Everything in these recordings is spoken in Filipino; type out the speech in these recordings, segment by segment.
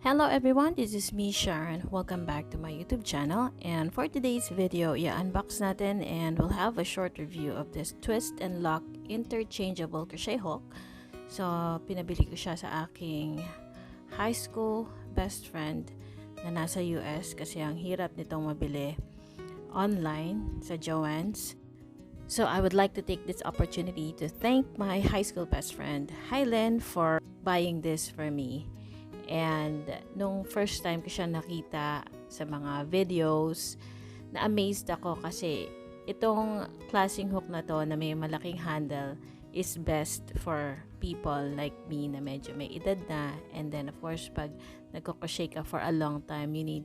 Hello everyone, this is me Sharon. Welcome back to my YouTube channel, and for today's video, i-unbox natin and we'll have a short review of this twist and lock interchangeable crochet hook. So, pinabili ko siya sa aking high school best friend na nasa US kasi ang hirap nitong mabili online sa Joann's. So, I would like to take this opportunity to thank my high school best friend, Hylen, for buying this for me. And nung first time ko siya nakita sa mga videos, na-amazed ako kasi itong klaseng hook na to na may malaking handle is best for people like me na medyo may edad na. And then of course, pag nagko-crochet ka for a long time, you need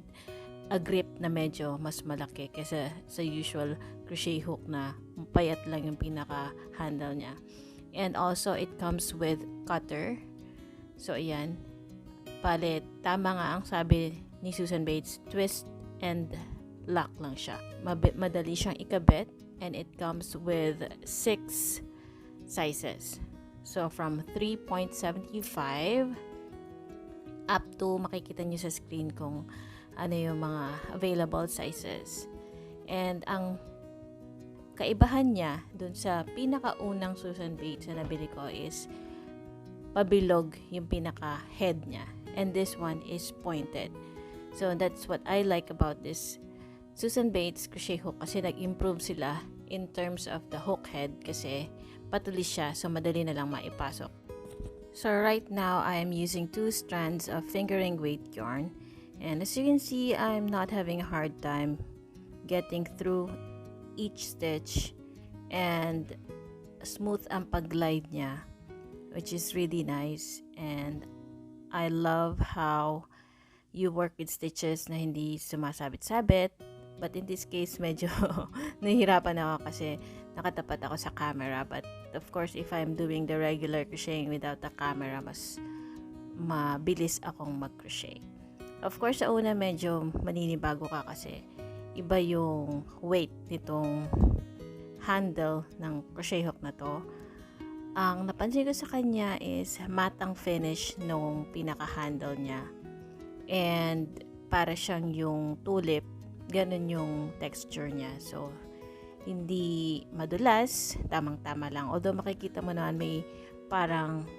a grip na medyo mas malaki kaysa sa usual crochet hook na payat lang yung pinaka-handle niya. And also, it comes with cutter. So, ayan. Palit, tama nga ang sabi ni Susan Bates, twist and lock lang siya. Madali siyang ikabit, and it comes with 6 sizes. So from 3.75 up to, makikita niyo sa screen kung ano yung mga available sizes. And ang kaibahan niya dun sa pinakaunang Susan Bates na nabili ko is pabilog yung pinaka-head niya. And this one is pointed. So that's what I like about this Susan Bates crochet hook kasi nag-improve sila in terms of the hook head kasi patulis siya so madali na lang maipasok. So right now I am using 2 strands of fingering weight yarn, and as you can see, I'm not having a hard time getting through each stitch, and smooth ang pag-glide niya, which is really nice. And I love how you work with stitches na hindi sumasabit-sabit. But in this case, medyo nahihirapan ako kasi nakatapat ako sa camera. But of course, if I'm doing the regular crocheting without the camera, mas mabilis akong mag-crochet. Of course, sa una medyo maninibago ka kasi iba yung weight nitong handle ng crochet hook na to. Ang napansin ko sa kanya is matte ang finish nung pinaka-handle niya. And para siyang yung tulip, ganun yung texture niya. So, hindi madulas, tamang-tama lang. Although makikita mo naman may parang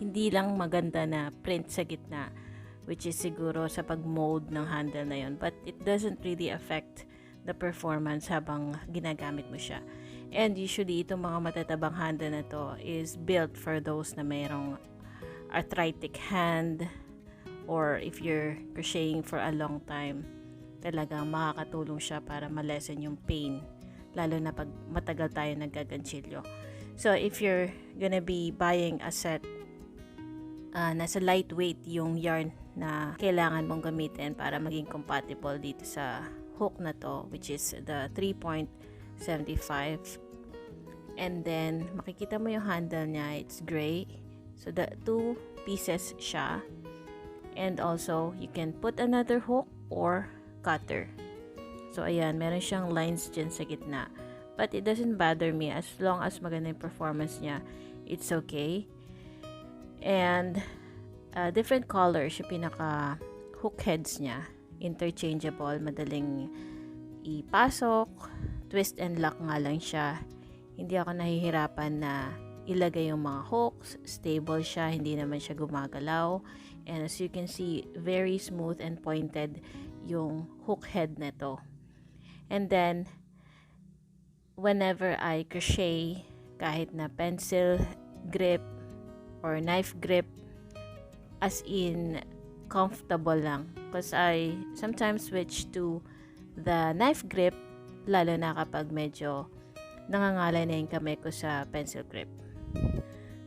hindi lang maganda na print sa gitna, which is siguro sa pag-mold ng handle na yun. But it doesn't really affect the performance habang ginagamit mo siya. And usually, itong mga matatabang handle na to is built for those na mayroong arthritic hand, or if you're crocheting for a long time, talagang makakatulong siya para ma-lessen yung pain, lalo na pag matagal tayo naggaganchilyo. So, if you're gonna be buying a set, nasa lightweight yung yarn na kailangan mong gamitin para maging compatible dito sa hook na to, which is the 3.75. And then makikita mo yung handle niya, it's gray. So the 2 pieces siya. And also you can put another hook or cutter. So ayan, meron siyang lines dyan sa gitna. But it doesn't bother me as long as maganda yung performance niya. It's okay. And different colors yung pinaka hook heads niya. Interchangeable, madaling ipasok, twist and lock nga lang siya. Hindi ako nahihirapan na ilagay yung mga hooks, stable siya, hindi naman siya gumagalaw. And as you can see, very smooth and pointed yung hook head nito. And then whenever I crochet, kahit na pencil grip or knife grip, as in comfortable lang. Because I sometimes switch to the knife grip, lalo na kapag medyo nangangalay na yung kamay ko sa pencil grip.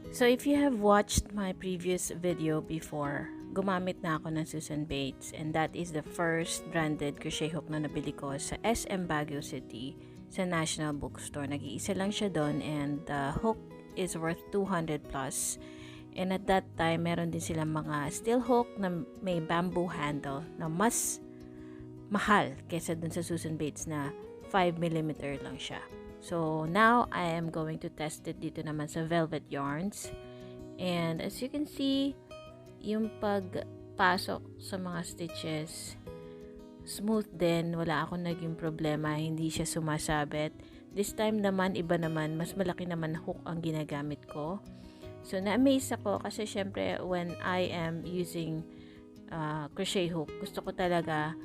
So if you have watched my previous video before, gumamit na ako ng Susan Bates, and that is the first branded crochet hook na nabili ko sa SM Baguio City sa National Bookstore. Nag-iisa lang siya doon, and the hook is worth 200 plus. And at that time, meron din silang mga steel hook na may bamboo handle na mas mahal kaysa dun sa Susan Bates na 5mm lang siya. So now I am going to test it dito naman sa velvet yarns. And as you can see, yung pagpasok sa mga stitches, smooth din, wala akong naging problema, hindi siya sumasabit. This time naman, iba naman, mas malaki naman hook ang ginagamit ko. So, na-amaze ako kasi syempre when I am using crochet hook, gusto ko talaga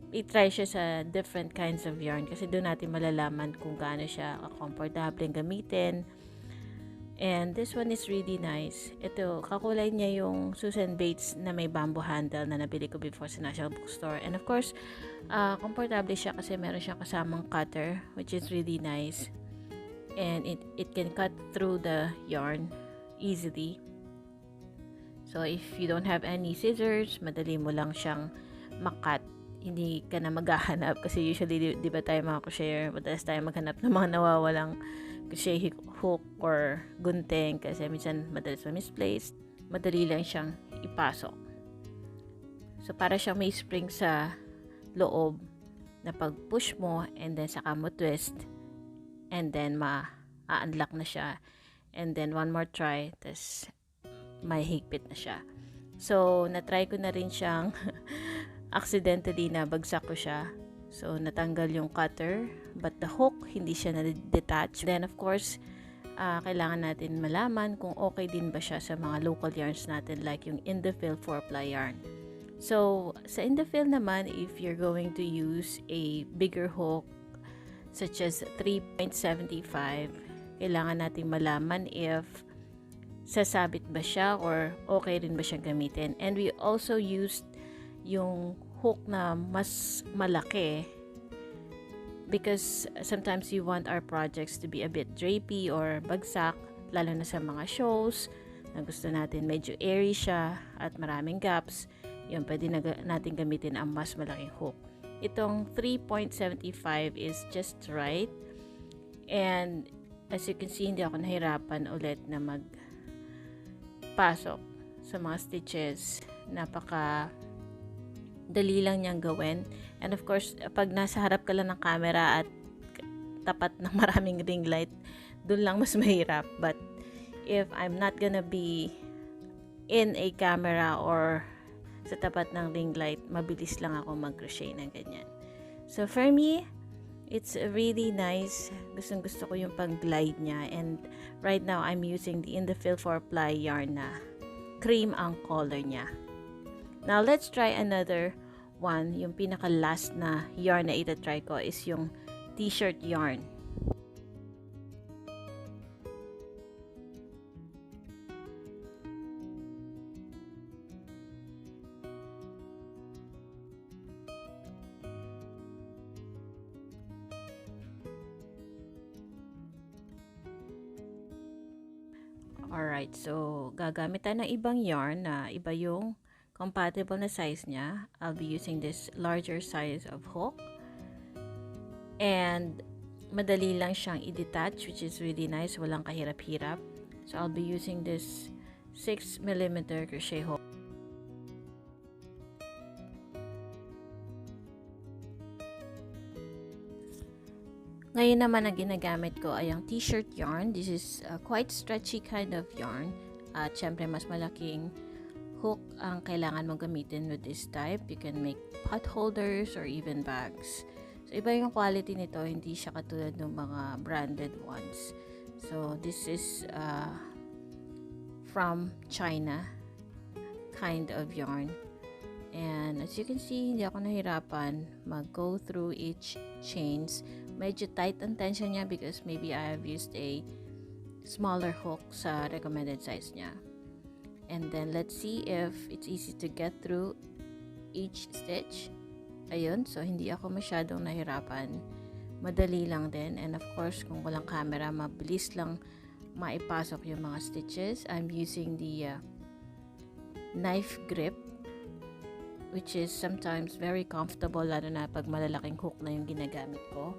i-try siya sa different kinds of yarn kasi doon natin malalaman kung gaano siya comfortable gamitin. And this one is really nice. Ito, kakulay niya yung Susan Bates na may bamboo handle na nabili ko before sa National Bookstore. And of course, comfortable siya kasi meron siyang kasamang cutter, which is really nice. And it can cut through the yarn easily. So, if you don't have any scissors, madali mo lang siyang makat. Hindi ka na maghahanap kasi usually, di ba tayo mga crochet, madalas tayo maghanap ng mga nawawalang crochet hook or gunting kasi minsan madalas misplaced. Madali lang siyang ipasok. So, para siyang may spring sa loob na pag-push mo and then saka mo twist and then ma-unlock na siya. And then, one more try, tas may higpit na siya. So, na-try ko na rin siyang accidentally na bagsak ko siya. So, natanggal yung cutter, but the hook, hindi siya na-detach. Then, of course, kailangan natin malaman kung okay din ba siya sa mga local yarns natin like yung Indefill 4-ply yarn. So, sa Indefill naman, if you're going to use a bigger hook, such as 3.75, kailangan natin malaman if sasabit ba siya or okay rin ba siyang gamitin. And we also used yung hook na mas malaki because sometimes you want our projects to be a bit drapey or bagsak, lalo na sa mga shows na gusto natin medyo airy siya at maraming gaps. Yun, pwede natin gamitin ang mas malaking hook. Itong 3.75 is just right. And as you can see, hindi ako nahirapan ulit na magpasok sa mga stitches. Napaka dali lang niyang gawin. And of course, pag nasa harap ka lang ng camera at tapat ng maraming ring light, dun lang mas mahirap. But if I'm not gonna be in a camera or sa tapat ng ring light, mabilis lang ako mag-crochet ng ganyan. So for me, it's really nice. Gustong gusto ko yung pang-glide niya. And right now, I'm using the Indefill 4-ply yarn na cream ang color niya. Now, let's try another one. Yung pinaka-last na yarn na ita-try ko is yung t-shirt yarn. Alright, so gagamit tayo ng ibang yarn na iba yung compatible na size niya. I'll be using this larger size of hook. And madali lang siyang i-detach, which is really nice. Walang kahirap-hirap. So I'll be using this 6mm crochet hook. Ngayon naman ang ginagamit ko ay ang t-shirt yarn. This is quite stretchy kind of yarn. At syempre mas malaking hook ang kailangan mong gamitin with this type. You can make pot holders or even bags. So iba yung quality nito. Hindi siya katulad ng mga branded ones. So this is from China kind of yarn. And as you can see, hindi ako nahirapan mag-go through each chains. Medyo tight ang tension niya because maybe I have used a smaller hook sa recommended size niya. And then let's see if it's easy to get through each stitch. Ayun, so hindi ako masyadong nahirapan. Madali lang din. And of course, kung walang camera, mabilis lang maipasok yung mga stitches. I'm using the knife grip, which is sometimes very comfortable, lalo na pag malalaking hook na yung ginagamit ko.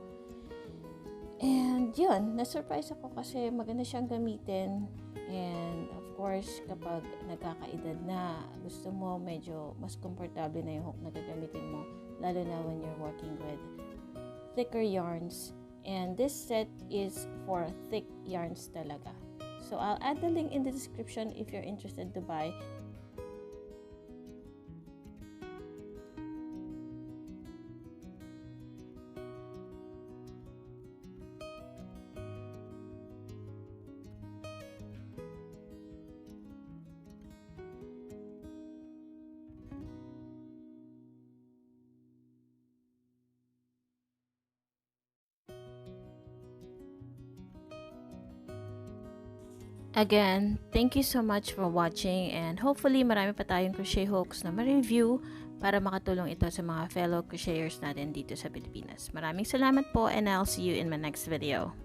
And yun, na-surprise ako kasi maganda siyang gamitin. And of course, kapag nagkakaedad na, gusto mo medyo mas komportable na yung hook na gagamitin mo, lalo na when you're working with thicker yarns. And this set is for thick yarns talaga. So I'll add the link in the description if you're interested to buy. Again, thank you so much for watching and hopefully marami pa tayong crochet hooks na ma-review para makatulong ito sa mga fellow crocheters natin dito sa Pilipinas. Maraming salamat po and I'll see you in my next video.